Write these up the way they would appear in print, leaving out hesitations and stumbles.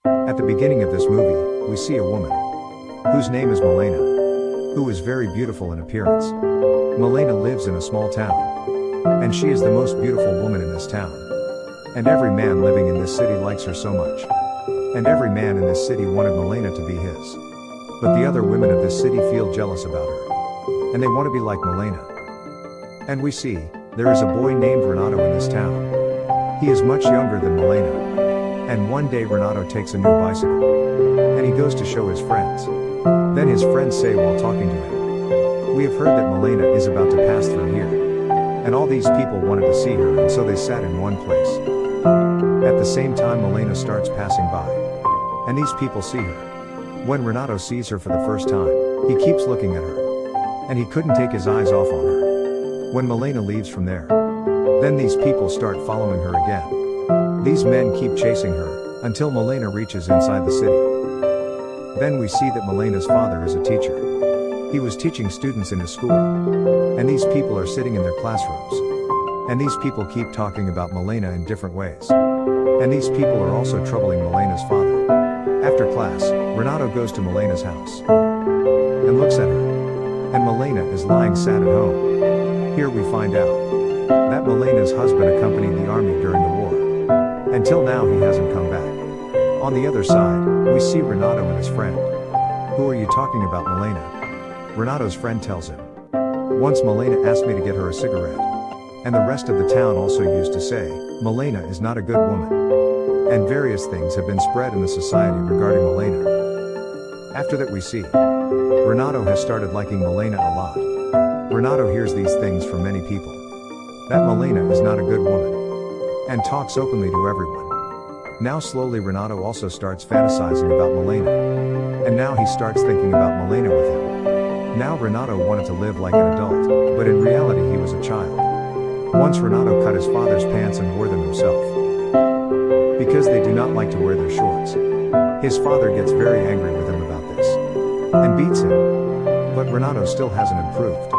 At the beginning of this movie, we see a woman whose name is MALiNA, who is very beautiful in appearance. MALiNA lives in a small town, and she is the most beautiful woman in this town. And every man living in this city likes her so much. And every man in this city wanted MALiNA to be his. But the other women of this city feel jealous about her, and they want to be like MALiNA. And we see, there is a boy named Renato in this town. He is much younger than MALiNA. And one day Renato takes a new bicycle, and he goes to show his friends. Then his friends say while talking to him, "We have heard that MALiNA is about to pass through here." And all these people wanted to see her, and so they sat in one place. At the same time MALiNA starts passing by, and these people see her. When Renato sees her for the first time, he keeps looking at her, and he couldn't take his eyes off on her. When MALiNA leaves from there, then these people start following her again. These men keep chasing her, until MALiNA reaches inside the city. Then we see that MALiNA's father is a teacher. He was teaching students in his school. And these people are sitting in their classrooms. And these people keep talking about MALiNA in different ways. And these people are also troubling MALiNA's father. After class, Renato goes to MALiNA's house and looks at her. And MALiNA is lying sad at home. Here we find out that MALiNA's husband accompanied the army during the war. Until now he hasn't come back. On the other side, we see Renato and his friend. "Who are you talking about, MALiNA?" Renato's friend tells him. "Once MALiNA asked me to get her a cigarette." And the rest of the town also used to say, "MALiNA is not a good woman." And various things have been spread in the society regarding MALiNA. After that we see, Renato has started liking MALiNA a lot. Renato hears these things from many people. That MALiNA is not a good woman. And talks openly to everyone. Now slowly Renato also starts fantasizing about MALiNA. And now he starts thinking about MALiNA with him. Now Renato wanted to live like an adult, but in reality he was a child. Once Renato cut his father's pants and wore them himself, because they do not like to wear their shorts. His father gets very angry with him about this, and beats him. But Renato still hasn't improved.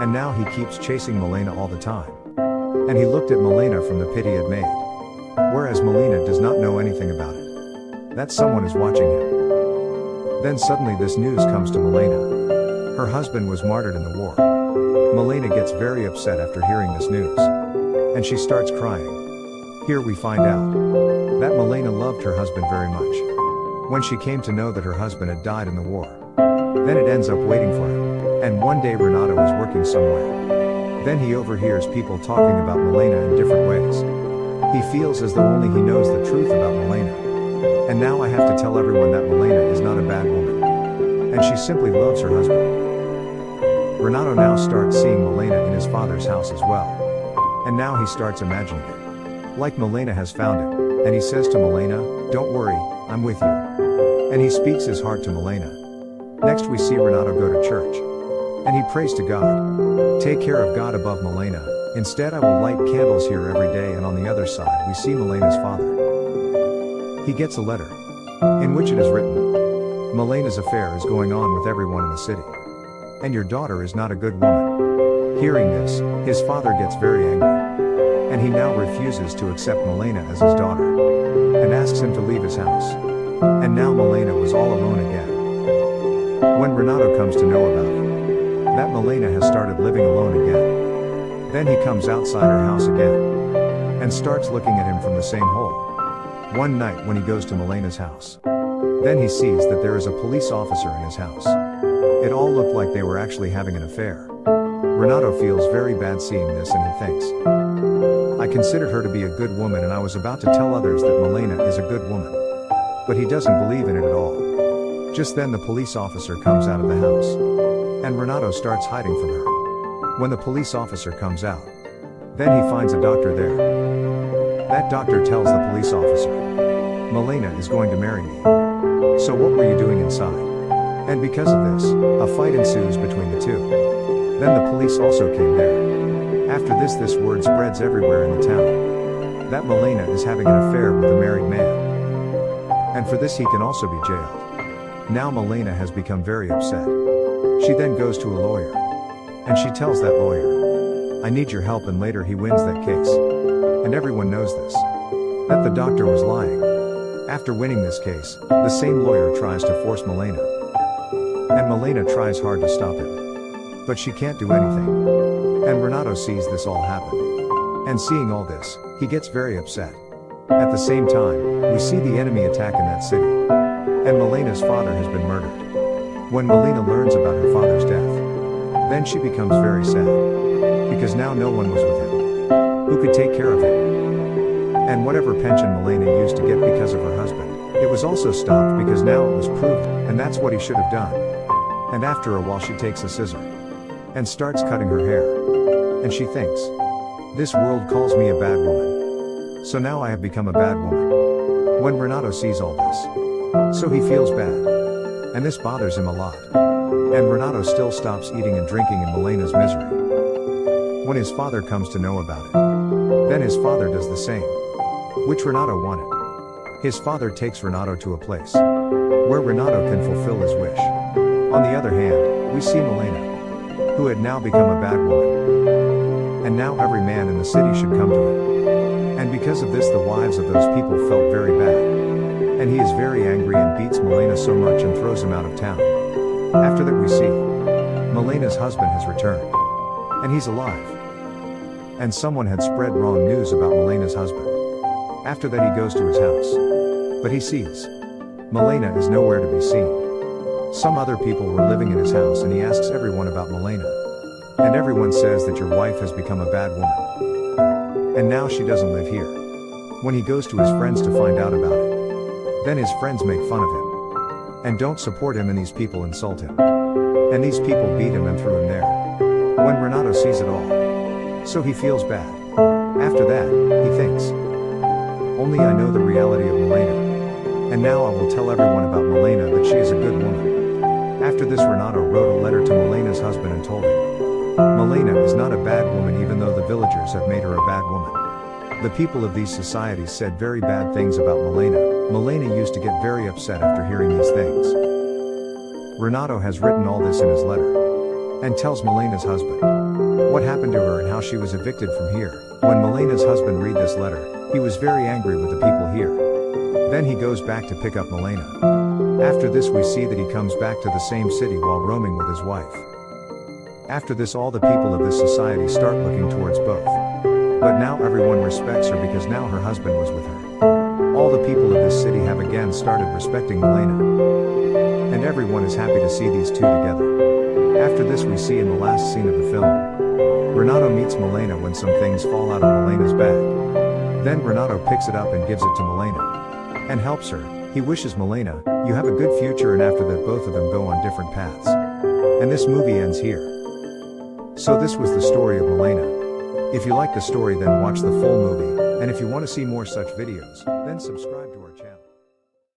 And now he keeps chasing MALiNA all the time. And he looked at MALiNA from the pit he had made. Whereas MALiNA does not know anything about it. That someone is watching him. Then suddenly this news comes to MALiNA. Her husband was martyred in the war. MALiNA gets very upset after hearing this news. And she starts crying. Here we find out that MALiNA loved her husband very much. When she came to know that her husband had died in the war. Then it ends up waiting for him. And one day Renato is working somewhere. Then he overhears people talking about MALiNA in different ways. He feels as though only he knows the truth about MALiNA. And now I have to tell everyone that MALiNA is not a bad woman. And she simply loves her husband. Renato now starts seeing MALiNA in his father's house as well. And now he starts imagining it. Like MALiNA has found him, and he says to MALiNA, "Don't worry, I'm with you." And he speaks his heart to MALiNA. Next we see Renato go to church. And he prays to God. "Take care of God above MALiNA. Instead I will light candles here every day." And on the other side we see MALiNA's father. He gets a letter, in which it is written, "MALiNA's affair is going on with everyone in the city. And your daughter is not a good woman." Hearing this, his father gets very angry. And he now refuses to accept MALiNA as his daughter. And asks him to leave his house. And now MALiNA was all alone again. When Renato comes to know about it, that MALiNA has started living alone again. Then he comes outside her house again. And starts looking at him from the same hole. One night when he goes to MALiNA's house. Then he sees that there is a police officer in his house. It all looked like they were actually having an affair. Renato feels very bad seeing this and he thinks, "I considered her to be a good woman and I was about to tell others that MALiNA is a good woman." But he doesn't believe in it at all. Just then the police officer comes out of the house. And Renato starts hiding from her. When the police officer comes out, then he finds a doctor there. That doctor tells the police officer, "MALiNA is going to marry me. So what were you doing inside?" And because of this, a fight ensues between the two. Then the police also came there. After this word spreads everywhere in the town. That MALiNA is having an affair with a married man. And for this he can also be jailed. Now MALiNA has become very upset. She then goes to a lawyer. And she tells that lawyer, "I need your help," and later he wins that case. And everyone knows this. That the doctor was lying. After winning this case, the same lawyer tries to force MALiNA. And MALiNA tries hard to stop him. But she can't do anything. And Renato sees this all happen. And seeing all this, he gets very upset. At the same time, we see the enemy attack in that city. And MALiNA's father has been murdered. When MALiNA learns about her father's death, then she becomes very sad. Because now no one was with him. Who could take care of him? And whatever pension MALiNA used to get because of her husband, it was also stopped because now it was proved, and that's what he should have done. And after a while she takes a scissor and starts cutting her hair. And she thinks, this world calls me a bad woman. So now I have become a bad woman. When Renato sees all this, so he feels bad. And this bothers him a lot. And Renato still stops eating and drinking in MALiNA's misery. When his father comes to know about it, then his father does the same, which Renato wanted. His father takes Renato to a place where Renato can fulfill his wish. On the other hand, we see MALiNA, who had now become a bad woman. And now every man in the city should come to it. And because of this, the wives of those people felt very bad. And he is very angry and beats MALiNA so much and throws him out of town. After that we see MALiNA's husband has returned. And he's alive. And someone had spread wrong news about MALiNA's husband. After that he goes to his house. But he sees MALiNA is nowhere to be seen. Some other people were living in his house and he asks everyone about MALiNA. And everyone says that your wife has become a bad woman. And now she doesn't live here. When he goes to his friends to find out about it, then his friends make fun of him. And don't support him, and these people insult him. And these people beat him and threw him there. When Renato sees it all, so he feels bad. After that, he thinks, only I know the reality of MALiNA. And now I will tell everyone about MALiNA that she is a good woman. After this, Renato wrote a letter to MALiNA's husband and told him, MALiNA is not a bad woman, even though the villagers have made her a bad woman. The people of these societies said very bad things about MALiNA. MALiNA used to get very upset after hearing these things. Renato has written all this in his letter and tells MALiNA's husband what happened to her and how she was evicted from here. When MALiNA's husband read this letter, he was very angry with the people here. Then he goes back to pick up MALiNA. After this we see that he comes back to the same city while roaming with his wife. After this, all the people of this society start looking towards both. But now everyone respects her because now her husband was with her. All the people of this city have again started respecting MALiNA. And everyone is happy to see these two together. After this we see in the last scene of the film, Renato meets MALiNA when some things fall out of MALiNA's bag. Then Renato picks it up and gives it to MALiNA. And helps her. He wishes MALiNA, you have a good future, and after that both of them go on different paths. And this movie ends here. So this was the story of MALiNA. If you like the story, then watch the full movie, and if you want to see more such videos, then subscribe to our channel.